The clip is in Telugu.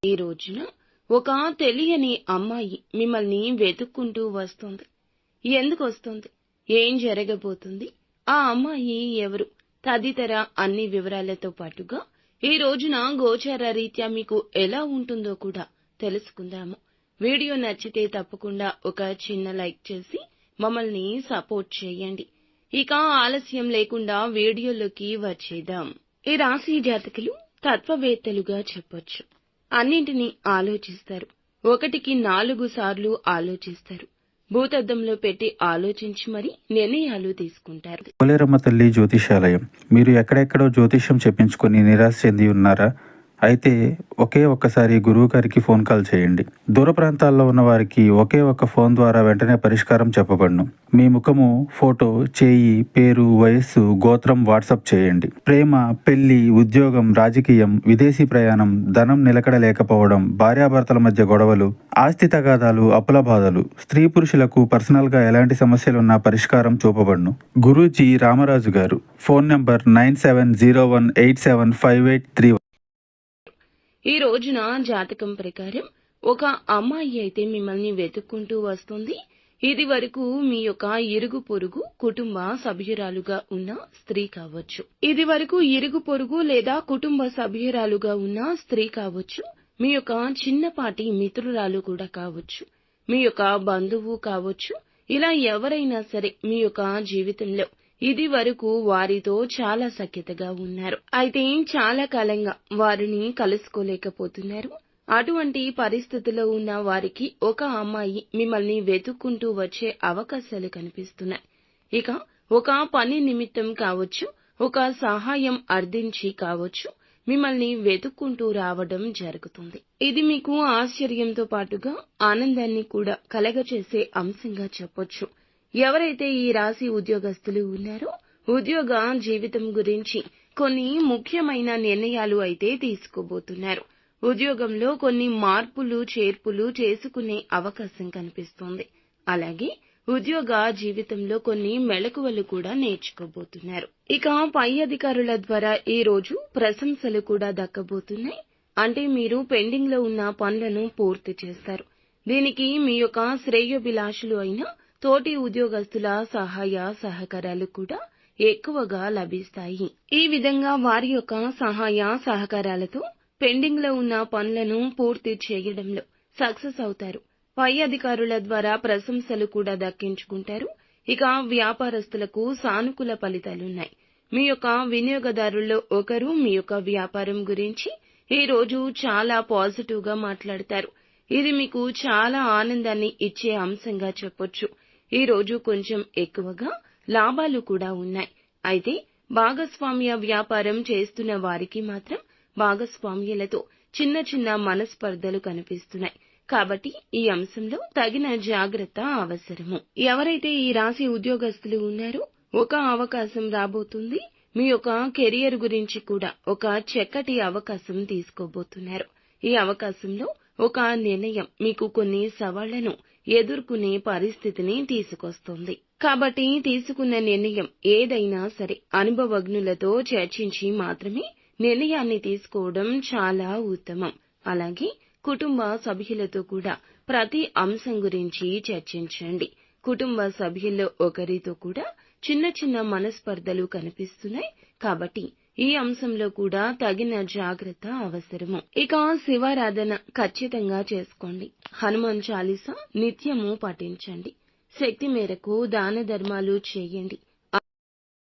ఈ రోజున ఒక తెలియని అమ్మాయి మిమ్మల్ని వెతుక్కుంటూ వస్తుంది. ఎందుకొస్తుంది, ఏం జరగబోతుంది, ఆ అమ్మాయి ఎవరు తదితర అన్ని వివరాలతో పాటుగా ఈ రోజున గోచార రీత్యా మీకు ఎలా ఉంటుందో కూడా తెలుసుకుందాము. వీడియో నచ్చితే తప్పకుండా ఒక చిన్న లైక్ చేసి మమ్మల్ని సపోర్ట్ చేయండి. ఇక ఆలస్యం లేకుండా వీడియోలోకి వచ్చేద్దాం. ఈ రాశి జాతకులు తత్వవేత్తలుగా చెప్పొచ్చు. అన్నింటినీ ఆలోచిస్తారు. 1కి 4 సార్లు ఆలోచిస్తారు. భూతద్దంలో పెట్టి ఆలోచించి మరీ నిర్ణయాలు తీసుకుంటారు. పోలేరమ్మ తల్లి జ్యోతిషాలయం. మీరు ఎక్కడెక్కడో జ్యోతిష్యం చెప్పించుకొని నిరాశ చెంది ఉన్నారా? అయితే ఒక్కసారి గురువు గారికి ఫోన్ కాల్ చేయండి. దూర ప్రాంతాల్లో ఉన్న వారికి ఒకే ఒక్క ఫోన్ ద్వారా వెంటనే పరిష్కారం చెప్పబడును. మీ ముఖము, ఫోటో, చేయి, పేరు, వయస్సు, గోత్రం వాట్సాప్ చేయండి. ప్రేమ, పెళ్లి, ఉద్యోగం, రాజకీయం, విదేశీ ప్రయాణం, ధనం నిలకడ లేకపోవడం, భార్యాభర్తల మధ్య గొడవలు, ఆస్తి తగాదాలు, అప్పుల బాధలు, స్త్రీ పురుషులకు పర్సనల్ గా ఎలాంటి సమస్యలున్నా పరిష్కారం చూపబడును. గురూజీ రామరాజు గారు. Phone number 9701875831. ఈ రోజున జాతకం ప్రకారం ఒక అమ్మాయి అయితే మిమ్మల్ని వెతుక్కుంటూ వస్తుంది. ఇది వరకు మీ యొక్క ఇరుగు పొరుగు కుటుంబ సభ్యురాలుగా ఉన్న స్త్రీ కావచ్చు. ఇది వరకు ఇరుగు పొరుగు లేదా కుటుంబ సభ్యురాలుగా ఉన్న స్త్రీ కావచ్చు. మీ యొక్క చిన్నపాటి మిత్రురాలు కూడా కావచ్చు. మీ యొక్క బంధువు కావచ్చు. ఇలా ఎవరైనా సరే మీ యొక్క జీవితంలో ఇది వరకు వారితో చాలా సఖ్యతగా ఉన్నారు. అయితే చాలా కాలంగా వారిని కలుసుకోలేకపోతున్నారు. అటువంటి పరిస్థితిలో ఉన్న వారికి ఒక అమ్మాయి మిమ్మల్ని వెతుక్కుంటూ వచ్చే అవకాశాలు కనిపిస్తున్నాయి. ఇక ఒక పని నిమిత్తం కావచ్చు, ఒక సహాయం అర్థించి కావచ్చు, మిమ్మల్ని వెతుక్కుంటూ రావడం జరుగుతుంది. ఇది మీకు ఆశ్చర్యంతో పాటుగా ఆనందాన్ని కూడా కలగచేసే అంశంగా చెప్పొచ్చు. ఎవరైతే ఈ రాశి ఉద్యోగస్తులు ఉన్నారో ఉద్యోగ జీవితం గురించి కొన్ని ముఖ్యమైన నిర్ణయాలు అయితే తీసుకోబోతున్నారు. ఉద్యోగంలో కొన్ని మార్పులు చేర్పులు చేసుకునే అవకాశం కనిపిస్తోంది. అలాగే ఉద్యోగ జీవితంలో కొన్ని మెళకువలు కూడా నేర్చుకోబోతున్నారు. ఇక పై అధికారుల ద్వారా ఈ రోజు ప్రశంసలు కూడా దక్కబోతున్నాయి. అంటే మీరు పెండింగ్ లో ఉన్న పనులను పూర్తి చేస్తారు. దీనికి మీ యొక్క శ్రేయోభిలాషులు అయిన తోటి ఉద్యోగస్తుల సహాయ సహకారాలు కూడా ఎక్కువగా లభిస్తాయి. ఈ విధంగా వారి యొక్క సహాయ సహకారాలతో పెండింగ్ లో ఉన్న పనులను పూర్తి చేయడంలో సక్సెస్ అవుతారు. పై అధికారుల ద్వారా ప్రశంసలు కూడా దక్కించుకుంటారు. ఇక వ్యాపారస్తులకు సానుకూల ఫలితాలున్నాయి. మీ యొక్క వినియోగదారుల్లో ఒకరు మీ యొక్క వ్యాపారం గురించి ఈ రోజు చాలా పాజిటివ్ గా మాట్లాడతారు. ఇది మీకు చాలా ఆనందాన్ని ఇచ్చే అంశంగా చెప్పొచ్చు. ఈ రోజు కొంచెం ఎక్కువగా లాభాలు కూడా ఉన్నాయి. అయితే భాగస్వామ్య వ్యాపారం చేస్తున్న వారికి మాత్రం భాగస్వామ్యులతో చిన్న చిన్న మనస్పర్ధలు కనిపిస్తున్నాయి. కాబట్టి ఈ అంశంలో తగిన జాగ్రత్త అవసరము. ఎవరైతే ఈ రాశి ఉద్యోగస్తులు ఉన్నారో ఒక అవకాశం రాబోతుంది. మీ యొక్క కెరియర్ గురించి కూడా ఒక చక్కటి అవకాశం తీసుకోబోతున్నారు. ఈ అవకాశంలో ఒక నిర్ణయం మీకు కొన్ని సవాళ్లను ఎదుర్కొనే పరిస్థితిని తీసుకొస్తుంది. కాబట్టి తీసుకున్న నిర్ణయం ఏదైనా సరే అనుభవజ్ఞులతో చర్చించి మాత్రమే నిర్ణయాన్ని తీసుకోవడం చాలా ఉత్తమం. అలాగే కుటుంబ సభ్యులతో కూడా ప్రతి అంశం గురించి చర్చించండి. కుటుంబ సభ్యుల్లో ఒకరితో కూడా చిన్న చిన్న మనస్పర్ధలు కనిపిస్తున్నాయి. కాబట్టి ఈ అంశంలో కూడా తగిన జాగ్రత్త అవసరము. ఇక శివారాధన ఖచ్చితంగా చేసుకోండి. హనుమాన్ చాలీసా నిత్యము పఠించండి. శక్తి మేరకు దాన ధర్మాలు చేయండి.